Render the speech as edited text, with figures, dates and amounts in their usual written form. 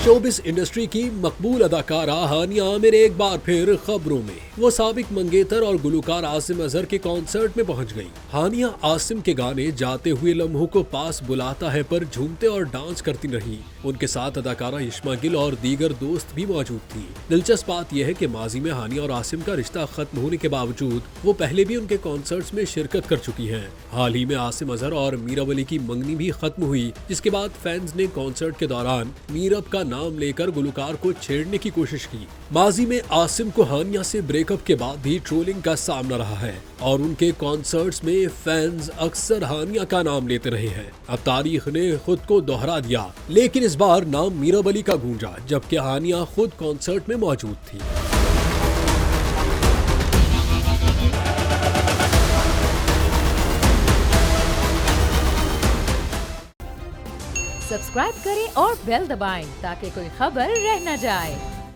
Showbiz industry की मकबूल अदाकारा हानिया आमिर एक बार फिर खबरों में। वो साबिक मंगेतर और गुलकार आसिम अजहर के कॉन्सर्ट में पहुंच गई। हानिया आसिम के गाने जाते हुए लम्हों को पास बुलाता है पर झूमते और डांस करती रही। उनके साथ अदाकारा इश्मा गिल और दीगर दोस्त भी मौजूद थी। दिलचस्प बात यह है कि माजी में हानिया और आसिम का रिश्ता खत्म होने के बावजूद वो पहले भी उनके कॉन्सर्ट्स में शिरकत कर चुकी हैं। हाल ही में आसिम अजहर और मीरब अली की मंगनी भी खत्म हुई, जिसके बाद फैंस ने कॉन्सर्ट के दौरान मीरब का नाम लेकर गुलकार को छेड़ने की कोशिश की। माजी में आसिम को हानिया से ब्रेकअप के बाद भी ट्रोलिंग का सामना रहा है और उनके कॉन्सर्ट्स में फैंस अक्सर हानिया का नाम लेते रहे हैं। अब तारीख ने खुद को दोहरा दिया, लेकिन इस बार नाम मीरब अली का गूंजा, जबकि हानिया खुद कॉन्सर्ट में मौजूद थी। सब्सक्राइब करें और बेल दबाएं ताकि कोई खबर रह न जाए।